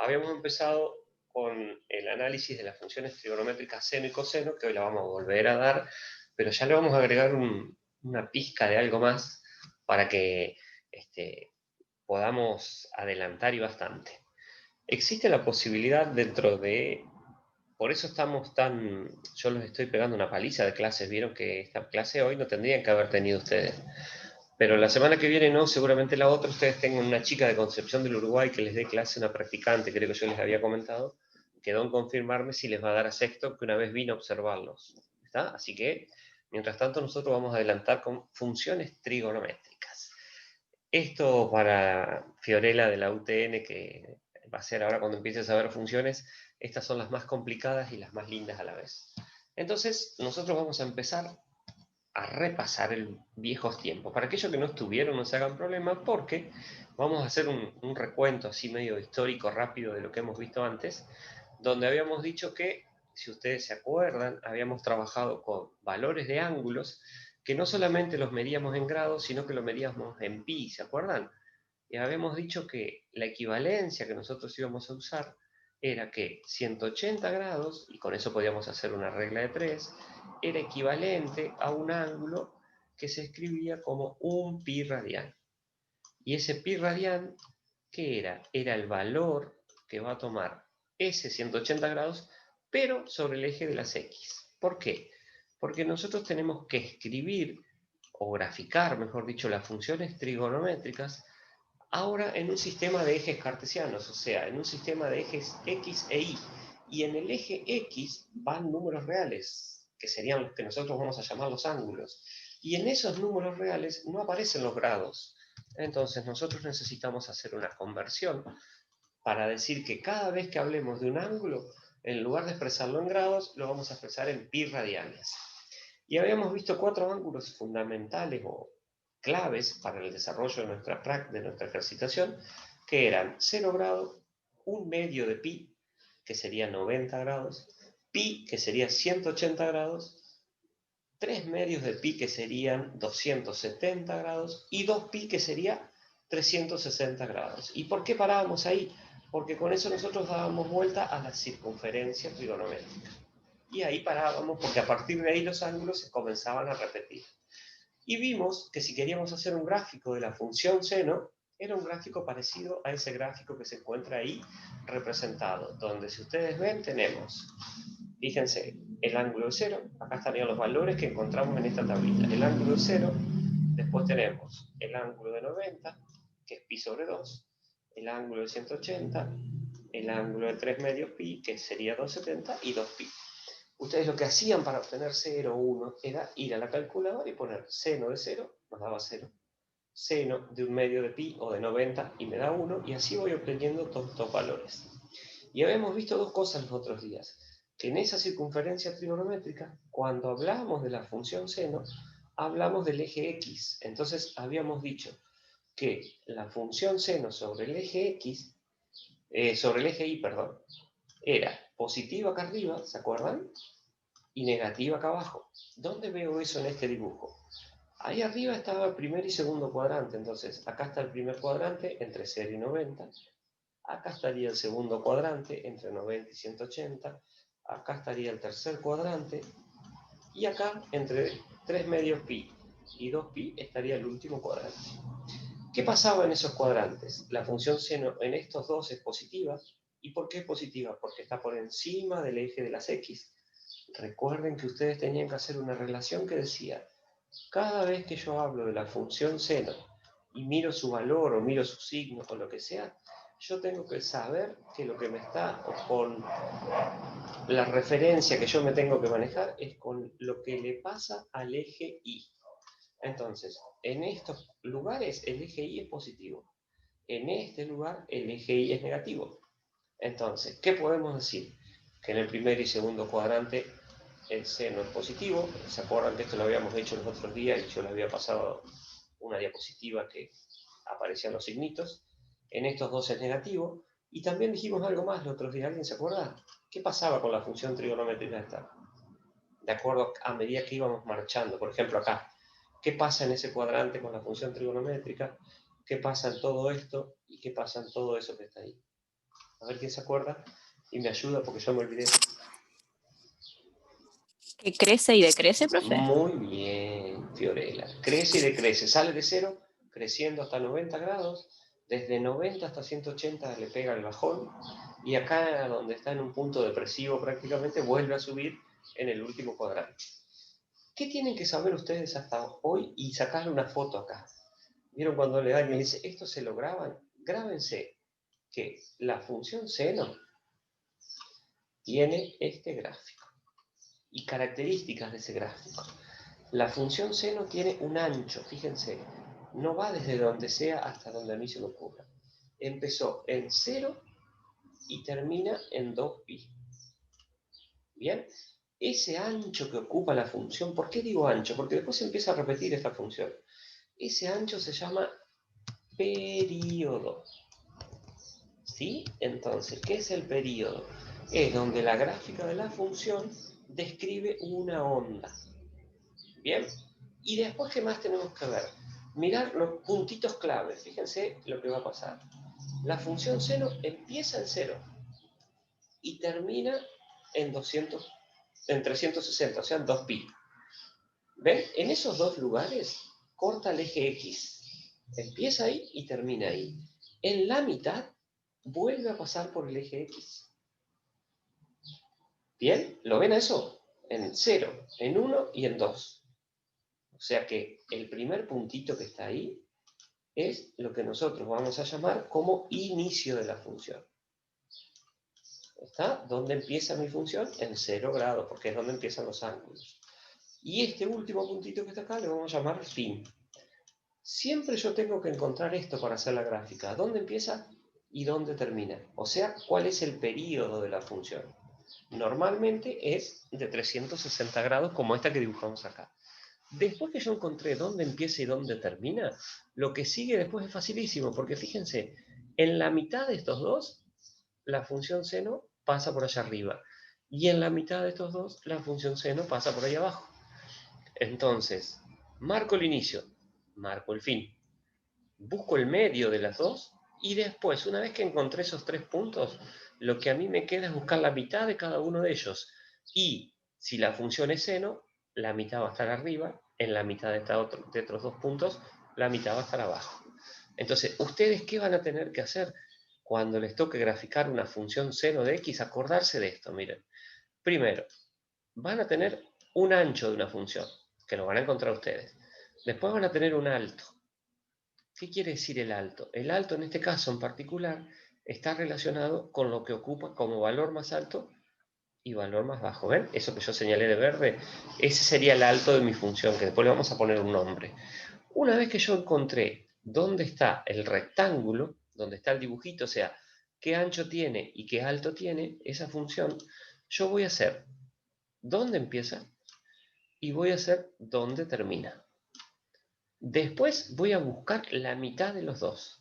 Habíamos empezado con el análisis de las funciones trigonométricas seno y coseno, que hoy la vamos a volver a dar, pero ya le vamos a agregar una pizca de algo más para que este, podamos adelantar y bastante. Existe la posibilidad dentro de... Por eso estamos tan... Yo les estoy pegando una paliza de clases. Vieron que esta clase hoy no tendrían que haber tenido ustedes. Pero la semana que viene no, seguramente la otra ustedes tengan una chica de Concepción del Uruguay que les dé clase, una practicante, creo que yo les había comentado. Quedó en confirmarme si les va a dar a sexto, que una vez vino a observarlos. ¿Está? Así que, mientras tanto, nosotros vamos a adelantar con funciones trigonométricas. Esto para Fiorella de la UTN, que va a ser ahora cuando empieces a ver funciones, estas son las más complicadas y las más lindas a la vez. Entonces, nosotros vamos a empezar a repasar el viejos tiempos. Para aquellos que no estuvieron, no se hagan problema, porque vamos a hacer un recuento así medio histórico rápido de lo que hemos visto antes, donde habíamos dicho que, si ustedes se acuerdan, habíamos trabajado con valores de ángulos que no solamente los medíamos en grados, sino que los medíamos en pi, ¿se acuerdan? Y habíamos dicho que la equivalencia que nosotros íbamos a usar era que 180 grados, y con eso podíamos hacer una regla de 3, era equivalente a un ángulo que se escribía como un pi radian. Y ese pi radian, ¿qué era? Era el valor que va a tomar ese 180 grados, pero sobre el eje de las x. ¿Por qué? Porque nosotros tenemos que escribir o graficar, mejor dicho, las funciones trigonométricas ahora en un sistema de ejes cartesianos, o sea, en un sistema de ejes X e Y. Y en el eje X van números reales, que serían los que nosotros vamos a llamar los ángulos. Y en esos números reales no aparecen los grados. Entonces nosotros necesitamos hacer una conversión para decir que cada vez que hablemos de un ángulo, en lugar de expresarlo en grados, lo vamos a expresar en pi radianes. Y habíamos visto 4 ángulos fundamentales o claves para el desarrollo de nuestra ejercitación, que eran 0 grados, un medio de pi, que sería 90 grados, pi, que sería 180 grados, 3 medios de pi, que serían 270 grados, y 2 pi, que sería 360 grados. ¿Y por qué parábamos ahí? Porque con eso nosotros dábamos vuelta a la circunferencia trigonométrica. Y ahí parábamos porque a partir de ahí los ángulos se comenzaban a repetir. Y vimos que si queríamos hacer un gráfico de la función seno, era un gráfico parecido a ese gráfico que se encuentra ahí representado, donde si ustedes ven tenemos, fíjense, el ángulo de cero, acá estarían los valores que encontramos en esta tablita, el ángulo de cero, después tenemos el ángulo de 90, que es pi sobre 2, el ángulo de 180, el ángulo de 3 medios pi, que sería 270, y 2 pi. Ustedes lo que hacían para obtener 0 o 1 era ir a la calculadora y poner seno de 0, nos daba 0, seno de un medio de pi o de 90 y me da 1, y así voy obteniendo todos estos valores. Y habíamos visto dos cosas los otros días, que en esa circunferencia trigonométrica, cuando hablamos de la función seno, hablamos del eje x. Entonces habíamos dicho que la función seno sobre el eje x, sobre el eje y, perdón, era positiva acá arriba, ¿se acuerdan? Y negativa acá abajo. ¿Dónde veo eso en este dibujo? Ahí arriba estaba el primer y segundo cuadrante, entonces acá está el primer cuadrante entre 0 y 90, acá estaría el segundo cuadrante entre 90 y 180, acá estaría el tercer cuadrante, y acá entre 3 medios pi y 2 pi estaría el último cuadrante. ¿Qué pasaba en esos cuadrantes? La función seno en estos dos es positiva. ¿Y por qué es positiva? Porque está por encima del eje de las x. Recuerden que ustedes tenían que hacer una relación que decía, cada vez que yo hablo de la función seno y miro su valor o miro su signo o lo que sea, yo tengo que saber que lo que me está, o con la referencia que yo me tengo que manejar, es con lo que le pasa al eje Y. Entonces, en estos lugares el eje Y es positivo. En este lugar el eje Y es negativo. Entonces, ¿qué podemos decir? Que en el primer y segundo cuadrante el seno es positivo. ¿Se acuerdan que esto lo habíamos hecho los otros días y yo les había pasado una diapositiva que aparecían los signitos? En estos dos es negativo. Y también dijimos algo más los otros días. ¿Alguien se acuerda? ¿Qué pasaba con la función trigonométrica esta? De acuerdo a medida que íbamos marchando. Por ejemplo, acá. ¿Qué pasa en ese cuadrante con la función trigonométrica? ¿Qué pasa en todo esto? ¿Y qué pasa en todo eso que está ahí? A ver quién se acuerda y me ayuda porque yo me olvidé. ¿Que crece y decrece, profe? Muy bien, Fiorella. Crece y decrece. Sale de 0, creciendo hasta 90 grados. Desde 90 hasta 180 le pega el bajón. Y acá, donde está en un punto depresivo prácticamente, vuelve a subir en el último cuadrante. ¿Qué tienen que saber ustedes hasta hoy y sacarle una foto acá? ¿Vieron cuando alguien le dice, esto se lo graban? Grábense que la función seno tiene este gráfico y características de ese gráfico. La función seno tiene un ancho, fíjense, no va desde donde sea hasta donde a mí se me ocurra. Empezó en 0 y termina en 2pi. ¿Bien? Ese ancho que ocupa la función, ¿por qué digo ancho? Porque después se empieza a repetir esta función. Ese ancho se llama período. ¿Sí? Entonces, ¿qué es el período? Es donde la gráfica de la función describe una onda. ¿Bien? Y después, ¿qué más tenemos que ver? Mirar los puntitos claves. Fíjense lo que va a pasar. La función seno empieza en 0 y termina en 360, o sea, en 2pi. ¿Ven? En esos dos lugares corta el eje X. Empieza ahí y termina ahí. En la mitad vuelve a pasar por el eje X. ¿Bien? ¿Lo ven a eso? En 0, en 1 y en 2. O sea que el primer puntito que está ahí es lo que nosotros vamos a llamar como inicio de la función. ¿Está? ¿Dónde empieza mi función? En 0 grados, porque es donde empiezan los ángulos. Y este último puntito que está acá le vamos a llamar fin. Siempre yo tengo que encontrar esto para hacer la gráfica. ¿Dónde empieza y dónde termina? O sea, ¿cuál es el período de la función? Normalmente es de 360 grados, como esta que dibujamos acá. Después que yo encontré dónde empieza y dónde termina, lo que sigue después es facilísimo, porque fíjense, en la mitad de estos dos, la función seno pasa por allá arriba. Y en la mitad de estos dos, la función seno pasa por ahí abajo. Entonces, marco el inicio, marco el fin, busco el medio de las dos y después, una vez que encontré esos 3 puntos, lo que a mí me queda es buscar la mitad de cada uno de ellos. Y si la función es seno, la mitad va a estar arriba, en la mitad de otros 2 puntos, la mitad va a estar abajo. Entonces, ¿ustedes qué van a tener que hacer cuando les toque graficar una función seno de x? Acordarse de esto, miren. Primero, van a tener un ancho de una función, que lo van a encontrar ustedes. Después van a tener un alto. ¿Qué quiere decir el alto? El alto en este caso en particular está relacionado con lo que ocupa como valor más alto y valor más bajo. ¿Ven? Eso que yo señalé de verde, ese sería el alto de mi función, que después le vamos a poner un nombre. Una vez que yo encontré dónde está el rectángulo, dónde está el dibujito, o sea, qué ancho tiene y qué alto tiene esa función, yo voy a hacer dónde empieza y voy a hacer dónde termina. Después voy a buscar la mitad de los dos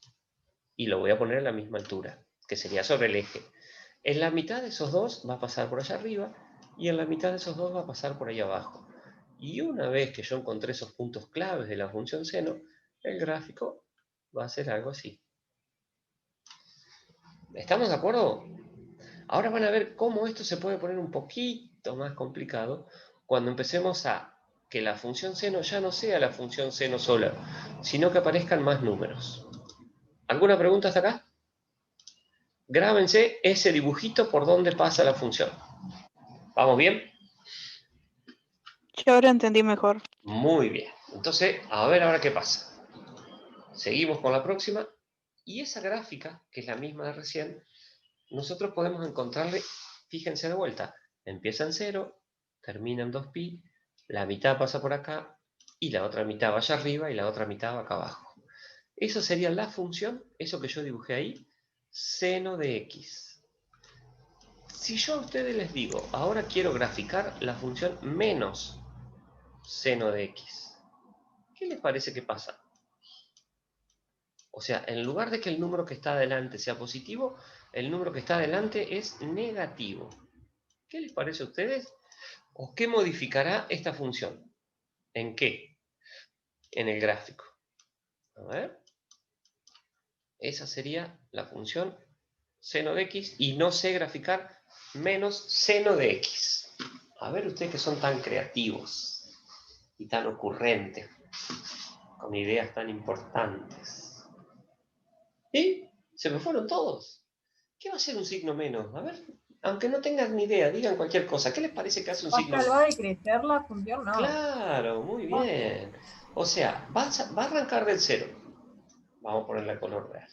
y lo voy a poner a la misma altura, que sería sobre el eje. En la mitad de esos dos va a pasar por allá arriba y en la mitad de esos dos va a pasar por ahí abajo. Y una vez que yo encontré esos puntos claves de la función seno, el gráfico va a ser algo así. ¿Estamos de acuerdo? Ahora van a ver cómo esto se puede poner un poquito más complicado cuando empecemos a que la función seno ya no sea la función seno sola, sino que aparezcan más números. ¿Alguna pregunta hasta acá? Grábense ese dibujito por donde pasa la función. ¿Vamos bien? Yo ahora entendí mejor. Muy bien. Entonces, a ver ahora qué pasa. Seguimos con la próxima. Y esa gráfica, que es la misma de recién, nosotros podemos encontrarle, fíjense de vuelta, empieza en 0, termina en 2pi, la mitad pasa por acá, y la otra mitad va allá arriba y la otra mitad va acá abajo. Eso sería la función, eso que yo dibujé ahí, seno de x. Si yo a ustedes les digo, ahora quiero graficar la función menos seno de x, ¿qué les parece que pasa? O sea, en lugar de que el número que está adelante sea positivo, el número que está adelante es negativo. ¿Qué les parece a ustedes? ¿O qué modificará esta función? ¿En qué? En el gráfico. A ver. Esa sería la función seno de x, y no sé graficar menos seno de x. A ver ustedes que son tan creativos y tan ocurrentes, con ideas tan importantes. Y se me fueron todos. ¿Qué va a ser un signo menos? A ver, aunque no tengan ni idea, digan cualquier cosa. ¿Qué les parece que hace un signo menos? ¿Va a decrecer la función? No. Claro, muy bien. O sea, va a arrancar del 0. Vamos a ponerle color real.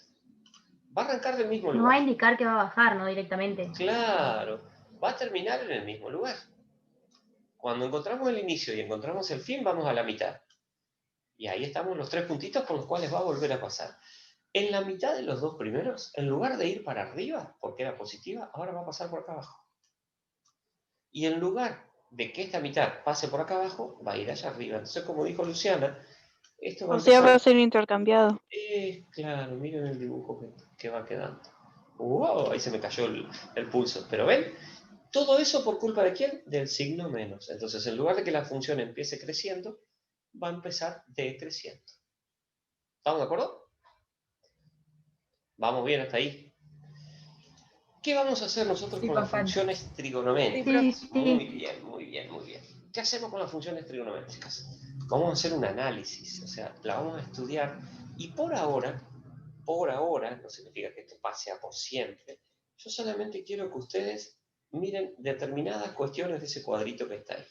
Va a arrancar del mismo Nos va a lugar. indicar que va a bajar, ¿no? Directamente. Claro, va a terminar en el mismo lugar. Cuando encontramos el inicio y encontramos el fin, vamos a la mitad. Y ahí estamos los 3 puntitos por los cuales va a volver a pasar. En la mitad de los 2 primeros, en lugar de ir para arriba, porque era positiva, ahora va a pasar por acá abajo. Y en lugar de que esta mitad pase por acá abajo, va a ir allá arriba. Entonces, como dijo Luciana, esto va a O sea, empezar... va a ser intercambiado. Claro, miren el dibujo que va quedando. ¡Wow! Ahí se me cayó el pulso. Pero ven, todo eso por culpa de quién? Del signo menos. Entonces, en lugar de que la función empiece creciendo, va a empezar decreciendo. ¿Estamos de acuerdo? Vamos bien hasta ahí. ¿Qué vamos a hacer nosotros con las funciones trigonométricas? Sí. Muy bien, muy bien, muy bien. ¿Qué hacemos con las funciones trigonométricas? Vamos a hacer un análisis, o sea, la vamos a estudiar y por ahora, no significa que esto pase a por siempre, yo solamente quiero que ustedes miren determinadas cuestiones de ese cuadrito que está ahí.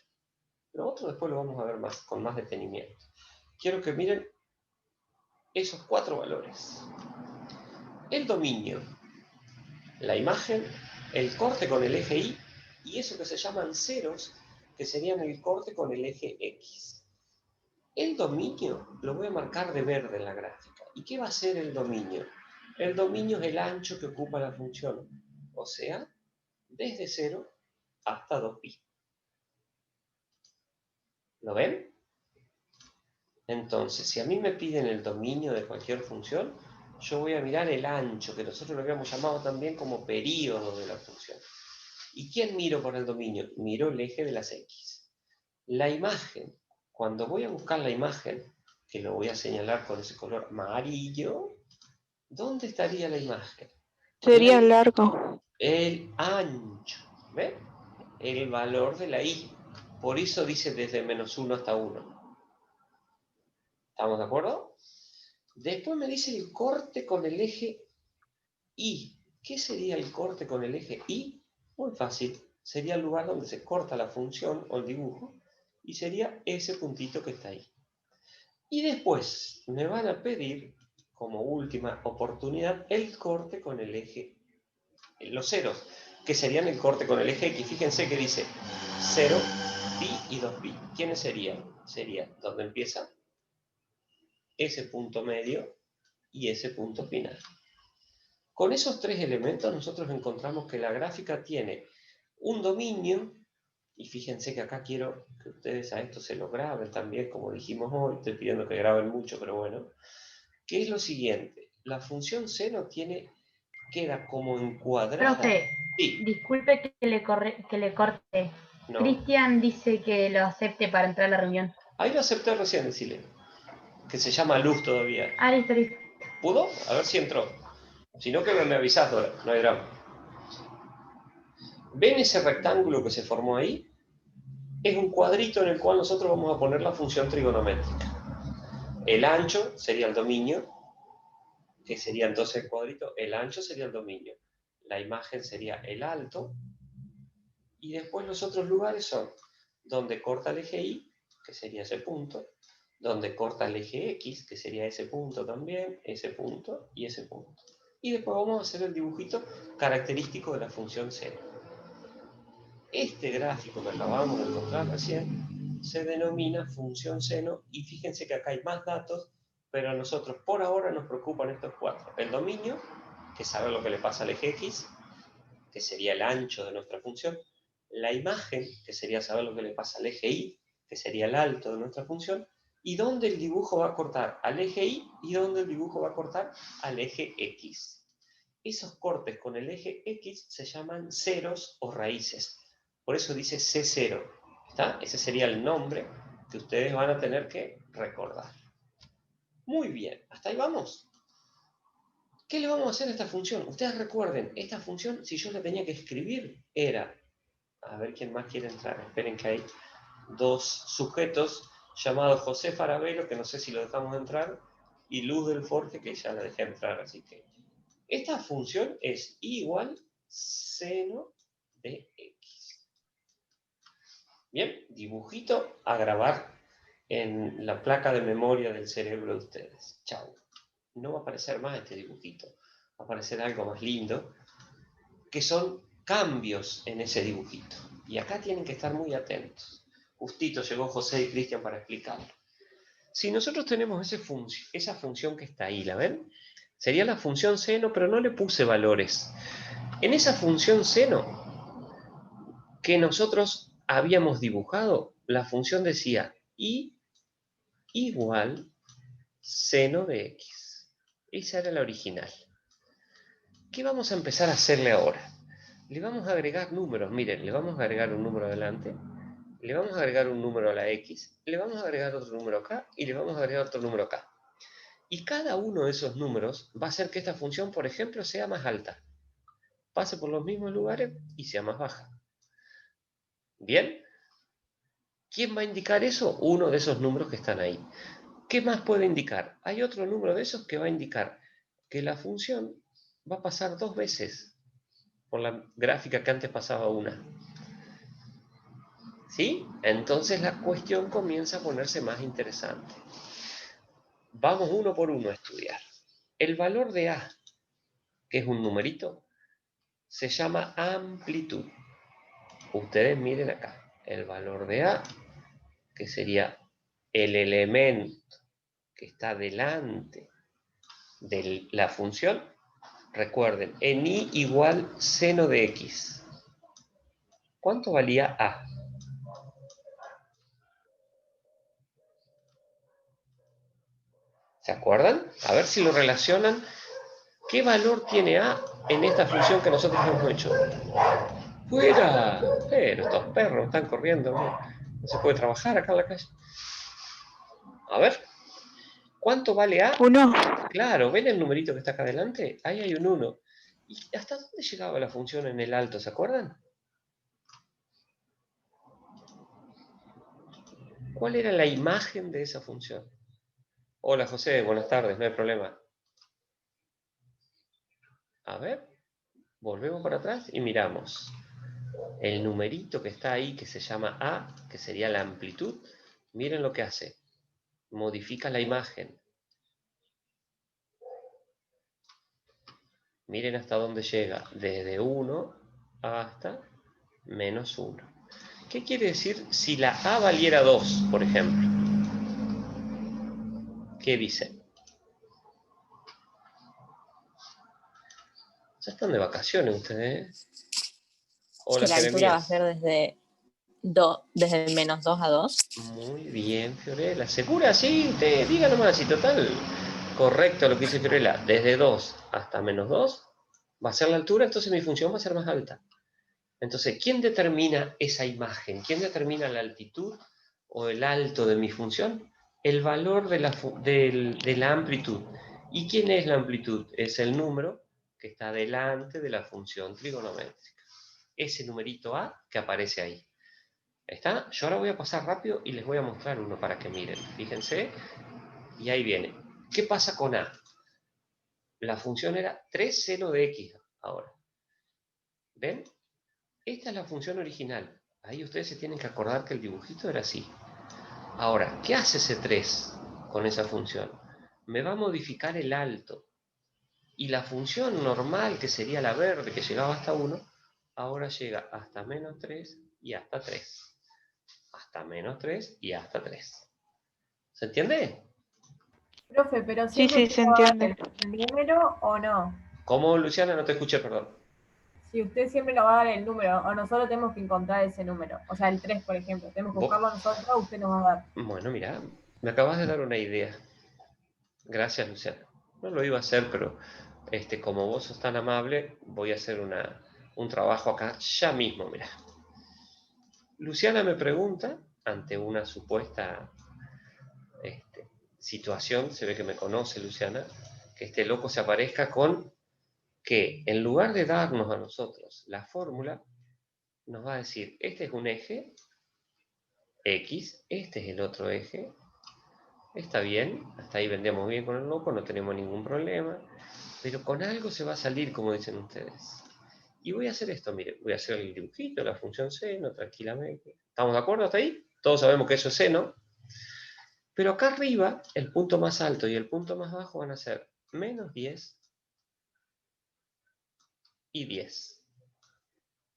Lo otro después lo vamos a ver más, con más detenimiento. Quiero que miren esos 4 valores. El dominio, la imagen, el corte con el eje Y y eso que se llaman ceros, que serían el corte con el eje X. El dominio lo voy a marcar de verde en la gráfica. ¿Y qué va a ser el dominio? El dominio es el ancho que ocupa la función, o sea, desde 0 hasta 2pi. ¿Lo ven? Entonces, si a mí me piden el dominio de cualquier función, yo voy a mirar el ancho, que nosotros lo habíamos llamado también como período de la función. ¿Y quién miro por el dominio? Miro el eje de las X. La imagen, cuando voy a buscar la imagen, que lo voy a señalar con ese color amarillo, ¿dónde estaría la imagen? Sería largo. El ancho, ¿ven? El valor de la Y. Por eso dice desde -1 hasta 1. ¿Estamos de acuerdo? Después me dice el corte con el eje Y. ¿Qué sería el corte con el eje Y? Muy fácil. Sería el lugar donde se corta la función o el dibujo y sería ese puntito que está ahí. Y después me van a pedir, como última oportunidad, el corte con el eje, los ceros, que serían el corte con el eje X. Fíjense que dice 0, pi y 2pi. ¿Quiénes serían? Sería donde empieza ese punto medio y ese punto final. Con esos 3 elementos nosotros encontramos que la gráfica tiene un dominio, y fíjense que acá quiero que ustedes a esto se lo graben también, como dijimos hoy, estoy pidiendo que graben mucho, pero bueno, que es lo siguiente, la función seno queda como encuadrada. Profe, Sí, disculpe que le corte. no. Cristian dice que lo acepte para entrar a la reunión. Ahí lo acepté recién, decirle, que se llama Luz todavía. Ah, listo. ¿Pudo? A ver si entró. Si no, que me avisás, Dora, no hay drama. ¿Ven ese rectángulo que se formó ahí? Es un cuadrito en el cual nosotros vamos a poner la función trigonométrica. El ancho sería el dominio, que sería entonces el cuadrito. El ancho sería el dominio. La imagen sería el alto. Y después los otros lugares son donde corta el eje Y, que sería ese punto, donde corta el eje X, que sería ese punto también, ese punto y ese punto. Y después vamos a hacer el dibujito característico de la función seno. Este gráfico que acabamos de encontrar recién se denomina función seno y fíjense que acá hay más datos, pero a nosotros por ahora nos preocupan estos 4. El dominio, que sabe lo que le pasa al eje X, que sería el ancho de nuestra función. La imagen, que sería saber lo que le pasa al eje Y, que sería el alto de nuestra función. Y dónde el dibujo va a cortar al eje Y y dónde el dibujo va a cortar al eje X. Esos cortes con el eje X se llaman ceros o raíces. Por eso dice C0. ¿Está? Ese sería el nombre que ustedes van a tener que recordar. Muy bien, ¿hasta ahí vamos? ¿Qué le vamos a hacer a esta función? Ustedes recuerden, esta función, si yo la tenía que escribir, era... A ver quién más quiere entrar. Esperen que hay dos sujetos llamados José Farabelo, que no sé si lo dejamos entrar, y Luz del Forte, que ya la dejé entrar, así que... Esta función es igual seno de x. Bien, dibujito a grabar en la placa de memoria del cerebro de ustedes. Chau. No va a aparecer más este dibujito. Va a aparecer algo más lindo, que son cambios en ese dibujito. Y acá tienen que estar muy atentos. Justito llegó José y Cristian para explicarlo. Si nosotros tenemos esa función que está ahí, ¿la ven? Sería la función seno, pero no le puse valores. En esa función seno que nosotros habíamos dibujado, la función decía y igual seno de x. Esa era la original. ¿Qué vamos a empezar a hacerle ahora? Le vamos a agregar números. Miren, le vamos a agregar un número adelante, le vamos a agregar un número a la x, le vamos a agregar otro número acá y le vamos a agregar otro número acá. Y cada uno de esos números va a hacer que esta función, por ejemplo, sea más alta, pase por los mismos lugares y sea más baja. ¿Bien? ¿Quién va a indicar eso? Uno de esos números que están ahí. ¿Qué más puede indicar? Hay otro número de esos que va a indicar que la función va a pasar 2 veces por la gráfica que antes pasaba una. ¿Sí? Entonces la cuestión comienza a ponerse más interesante. Vamos uno por uno a estudiar. El valor de A, que es un numerito, se llama amplitud. Ustedes miren acá. El valor de A, que sería el elemento que está delante de la función, recuerden, en I igual seno de X. ¿Cuánto valía A? ¿Se acuerdan? A ver si lo relacionan. ¿Qué valor tiene A en esta función que nosotros hemos hecho? ¡Fuera! Pero estos perros están corriendo. No se puede trabajar acá en la calle. A ver. ¿Cuánto vale A? 1. Claro, ¿ven el numerito que está acá adelante? Ahí hay un 1. ¿Y hasta dónde llegaba la función en el alto? ¿Se acuerdan? ¿Cuál era la imagen de esa función? Hola José, buenas tardes, no hay problema. A ver, volvemos para atrás y miramos. El numerito que está ahí, que se llama A, que sería la amplitud, miren lo que hace. Modifica la imagen. Miren hasta dónde llega. Desde 1 hasta menos 1. ¿Qué quiere decir si la A valiera 2, por ejemplo? ¿Qué dice? Ya están de vacaciones ustedes, ¿eh? Hola, Que la altura va a Jeremías. ser desde el menos 2 a 2. Muy bien, Fiorella. ¿Segura? Sí, diga nomás, y total. Correcto lo que dice Fiorella. Desde 2 hasta menos 2 va a ser la altura, entonces mi función va a ser más alta. Entonces, ¿quién determina esa imagen? ¿Quién determina la altitud o el alto de mi función? El valor de la amplitud. ¿Y quién es la amplitud? Es el número que está delante de la función trigonométrica. Ese numerito A que aparece ahí. ¿Está? Yo ahora voy a pasar rápido y les voy a mostrar uno para que miren. Fíjense, y ahí viene. ¿Qué pasa con A? La función era 3 seno de X ahora. ¿Ven? Esta es la función original. Ahí ustedes se tienen que acordar que el dibujito era así. Ahora, ¿qué hace ese 3 con esa función? Me va a modificar el alto. Y la función normal, que sería la verde, que llegaba hasta 1, ahora llega hasta menos 3 y hasta 3. Hasta menos 3 y hasta 3. ¿Se entiende? Profe, pero Sí, siempre sí, usted se le va a dar entiende. el número o no. ¿Cómo, Luciana? No te escuché, perdón. Si usted siempre nos va a dar el número, o nosotros tenemos que encontrar ese número. O sea, el 3, por ejemplo. Tenemos que buscarlo nosotros, usted nos va a dar. Bueno, mira, me acabas de dar una idea. Gracias, Luciana. No lo iba a hacer, pero como vos sos tan amable, voy a hacer un trabajo acá ya mismo, mira. Luciana me pregunta, ante una supuesta situación, se ve que me conoce Luciana, que este loco se aparezca con que en lugar de darnos a nosotros la fórmula, nos va a decir, este es un eje X, este es el otro eje, está bien, hasta ahí vendemos bien con el loco, no tenemos ningún problema, pero con algo se va a salir, como dicen ustedes. Y voy a hacer esto, miren, voy a hacer el dibujito, la función seno, tranquilamente. ¿Estamos de acuerdo hasta ahí? Todos sabemos que eso es seno. Pero acá arriba, el punto más alto y el punto más bajo van a ser menos 10 y 10.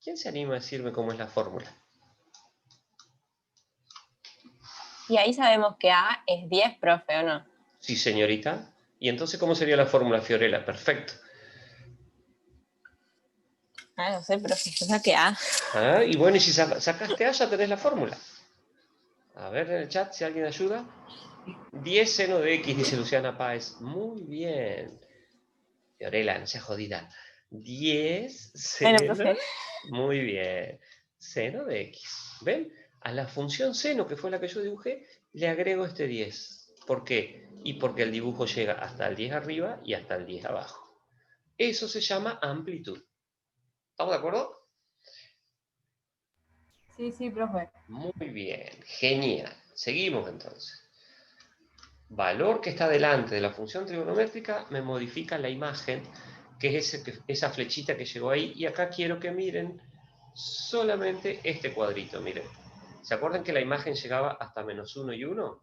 ¿Quién se anima a decirme cómo es la fórmula? Y ahí sabemos que A es 10, profe, ¿o no? Sí, señorita. ¿Y entonces cómo sería la fórmula, Fiorella? Perfecto. Ah, no sé, profe, yo saqué A. Ah, y bueno, y si sacaste A, ya tenés la fórmula. A ver en el chat si alguien ayuda. 10 seno de X, dice Luciana Páez. Muy bien. Fiorella, no seas jodida. 10 Bueno, seno. profe. Muy bien. Seno de X. ¿Ven? A la función seno, que fue la que yo dibujé, le agrego este 10. ¿Por qué? Y porque el dibujo llega hasta el 10 arriba y hasta el 10 abajo. Eso se llama amplitud. ¿Estamos de acuerdo? Sí, sí, profe. Muy bien. Genial. Seguimos entonces. Valor que está delante de la función trigonométrica me modifica la imagen, que es esa flechita que llegó ahí. Y acá quiero que miren solamente este cuadrito. Miren. ¿Se acuerdan que la imagen llegaba hasta menos 1 y 1?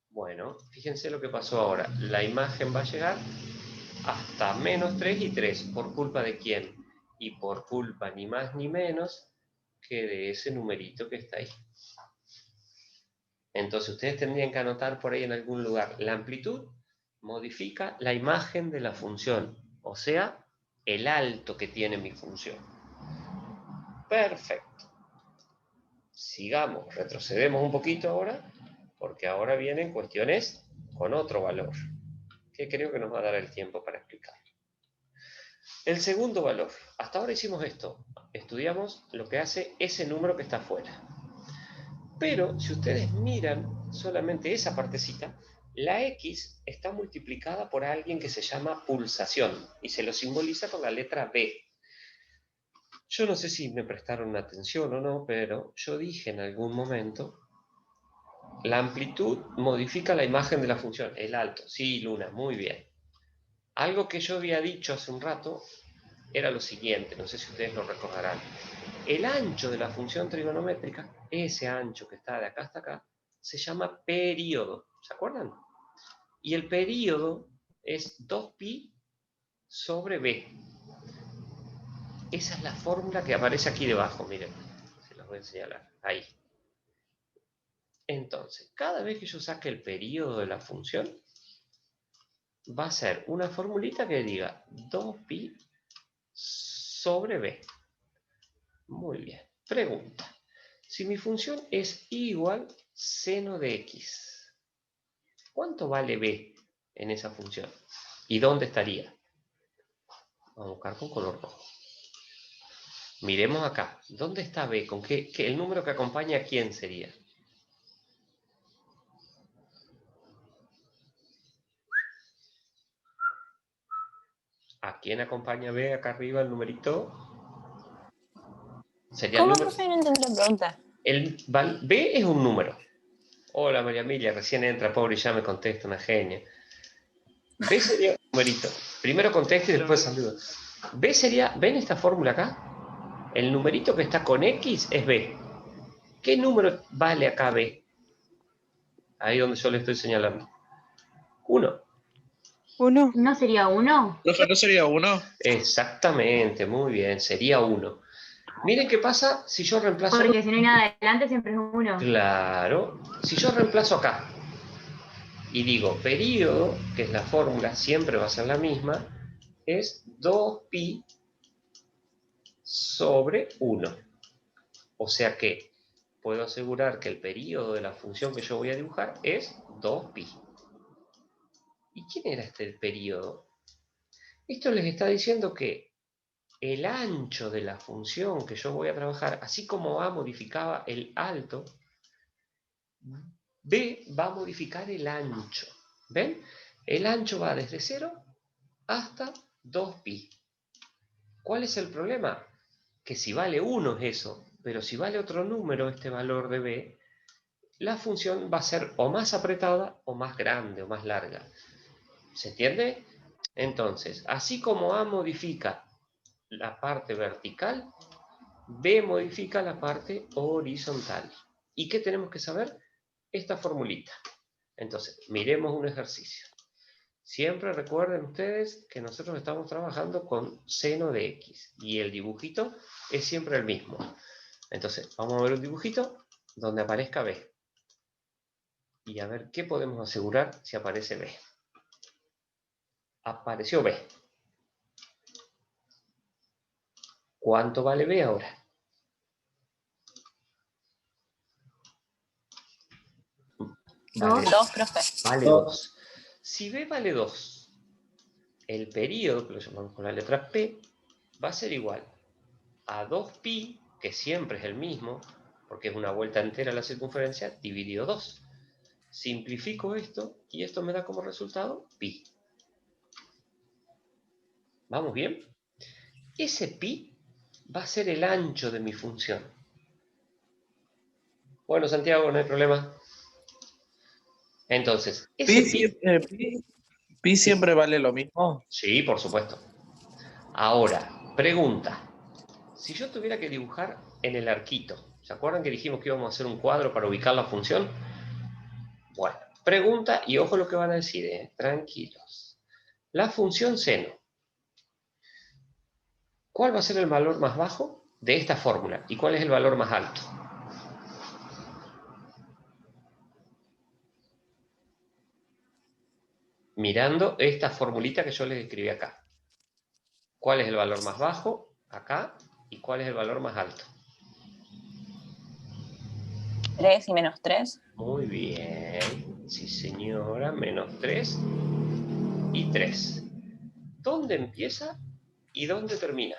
Bueno, fíjense lo que pasó ahora. La imagen va a llegar hasta menos 3 y 3. ¿Por culpa de quién? Y por culpa ni más ni menos que de ese numerito que está ahí. Entonces ustedes tendrían que anotar por ahí en algún lugar. La amplitud modifica la imagen de la función, o sea, el alto que tiene mi función. Perfecto. Sigamos, retrocedemos un poquito ahora, porque ahora vienen cuestiones con otro valor, que creo que nos va a dar el tiempo para explicar. El segundo valor. Hasta ahora hicimos esto. Estudiamos lo que hace ese número que está afuera. Pero si ustedes miran solamente esa partecita, la X está multiplicada por alguien que se llama pulsación y se lo simboliza con la letra B. Yo no sé si me prestaron atención o no, pero yo dije en algún momento, la amplitud modifica la imagen de la función, el alto. Sí, Luna, muy bien. Algo que yo había dicho hace un rato era lo siguiente, no sé si ustedes lo recordarán. El ancho de la función trigonométrica, ese ancho que está de acá hasta acá, se llama período. ¿Se acuerdan? Y el período es 2pi sobre b. Esa es la fórmula que aparece aquí debajo, miren. Se los voy a señalar. Ahí. Entonces, cada vez que yo saque el período de la función, va a ser una formulita que diga 2pi sobre b. Muy bien. Pregunta. Si mi función es igual seno de x, ¿cuánto vale b en esa función? ¿Y dónde estaría? Vamos a buscar con color rojo. Miremos acá. ¿Dónde está b? ¿Con qué el número que acompaña a quién sería? ¿A quién acompaña b acá arriba el numerito? Sería el ¿Cómo, número... profe? No entendí la pregunta. B es un número. Hola María Emilia, recién entra, pobre, y ya me contesta, una genia. B sería un numerito. Primero contesta y después saluda. B sería, ¿ven esta fórmula acá? El numerito que está con X es B. ¿Qué número vale acá B? Ahí donde yo le estoy señalando. 1. 1. ¿No sería 1? Profe, ¿no sería 1? Exactamente, muy bien, sería 1. Miren qué pasa si yo reemplazo... Porque si no hay nada adelante siempre es 1. Claro, si yo reemplazo acá y digo período, que es la fórmula, siempre va a ser la misma, es 2pi sobre 1. O sea que puedo asegurar que el período de la función que yo voy a dibujar es 2pi. ¿Y quién era este período? Esto les está diciendo que el ancho de la función que yo voy a trabajar, así como A modificaba el alto, B va a modificar el ancho. ¿Ven? El ancho va desde 0 hasta 2pi. ¿Cuál es el problema? Que si vale 1 es eso, pero si vale otro número este valor de b, la función va a ser o más apretada o más grande o más larga. ¿Se entiende? Entonces, así como a modifica la parte vertical, b modifica la parte horizontal. ¿Y qué tenemos que saber? Esta formulita. Entonces, miremos un ejercicio. Siempre recuerden ustedes que nosotros estamos trabajando con seno de x y el dibujito es siempre el mismo. Entonces, vamos a ver un dibujito donde aparezca b. Y a ver qué podemos asegurar si aparece b. Apareció b. ¿Cuánto vale b ahora? Vale 2, profe. Vale 2. Si b vale 2, el período, que lo llamamos con la letra P, va a ser igual a 2pi, que siempre es el mismo, porque es una vuelta entera a la circunferencia, dividido 2. Simplifico esto, y esto me da como resultado pi. ¿Vamos bien? Ese pi va a ser el ancho de mi función. Bueno, Santiago, no hay problema. Entonces, ese Pi siempre vale lo mismo. Sí, por supuesto. Ahora, pregunta. Si yo tuviera que dibujar en el arquito, ¿se acuerdan que dijimos que íbamos a hacer un cuadro para ubicar la función? Bueno, pregunta, y ojo lo que van a decir, tranquilos. La función seno, ¿cuál va a ser el valor más bajo de esta fórmula? ¿Y cuál es el valor más alto? Mirando esta formulita que yo les escribí acá. ¿Cuál es el valor más bajo? Acá. ¿Y cuál es el valor más alto? 3 y menos 3. Muy bien. Sí, señora. Menos 3 y 3. ¿Dónde empieza y dónde termina?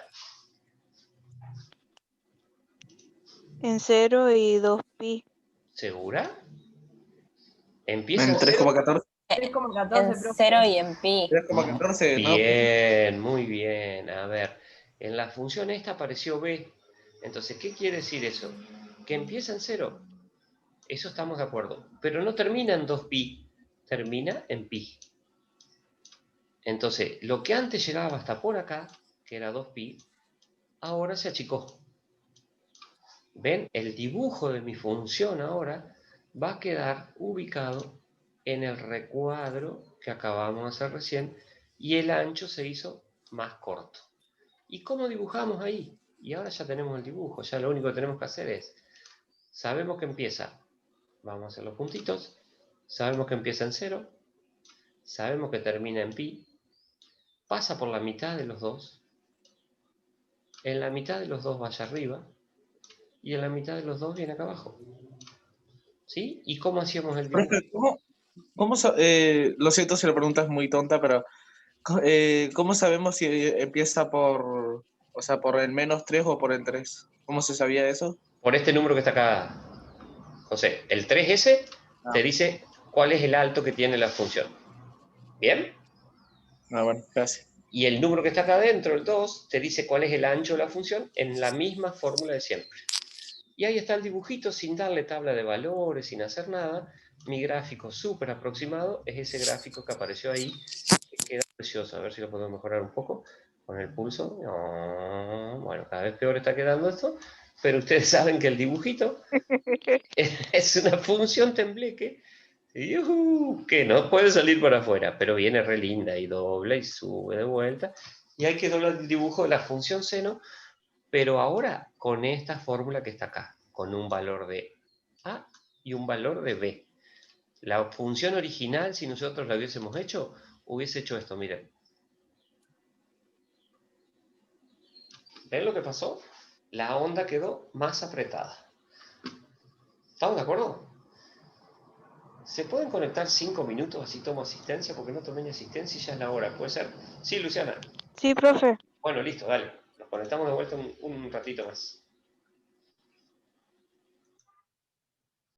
En 0 y 2pi. ¿Segura? Empieza En en 0. 3,14. 3,14, En profe. 0 y en pi. 3,14, ¿no? Bien, muy bien. A ver, en la función esta apareció b. Entonces, ¿qué quiere decir eso? Que empieza en 0. Eso estamos de acuerdo. Pero no termina en 2pi, termina en pi. Entonces, lo que antes llegaba hasta por acá, que era 2pi, ahora se achicó. ¿Ven? El dibujo de mi función ahora va a quedar ubicado en el recuadro que acabamos de hacer recién y el ancho se hizo más corto. ¿Y cómo dibujamos ahí? Y ahora ya tenemos el dibujo, ya lo único que tenemos que hacer es, sabemos que empieza, vamos a hacer los puntitos, sabemos que empieza en 0, sabemos que termina en pi, pasa por la mitad de los dos, en la mitad de los dos va allá arriba, y en la mitad de los dos viene acá abajo. ¿Sí? ¿Y cómo hacíamos el dibujo? Profe, lo siento si la pregunta es muy tonta, pero ¿cómo sabemos si empieza por, o sea, por el menos 3 o por el 3? ¿Cómo se sabía eso? Por este número que está acá, José. El 3S te dice cuál es el alto que tiene la función. ¿Bien? Ah, bueno, gracias. Y el número que está acá adentro, el 2, te dice cuál es el ancho de la función en la misma fórmula de siempre. Y ahí está el dibujito sin darle tabla de valores, sin hacer nada. Mi gráfico súper aproximado es ese gráfico que apareció ahí, que queda precioso. A ver si lo podemos mejorar un poco con el pulso. No, bueno, cada vez peor está quedando esto, pero ustedes saben que el dibujito es una función tembleque que no puede salir para afuera, pero viene re linda y dobla y sube de vuelta. Y hay que doblar el dibujo de la función seno, pero ahora con esta fórmula que está acá, con un valor de A y un valor de B. La función original, si nosotros la hubiésemos hecho, hubiese hecho esto, miren. ¿Ven lo que pasó? La onda quedó más apretada. ¿Estamos de acuerdo? ¿Se pueden conectar 5 minutos así tomo asistencia? Porque no tomé ni asistencia y ya es la hora. ¿Puede ser? Sí, Luciana. Sí, profe. Bueno, listo, dale. Nos conectamos de vuelta un ratito más.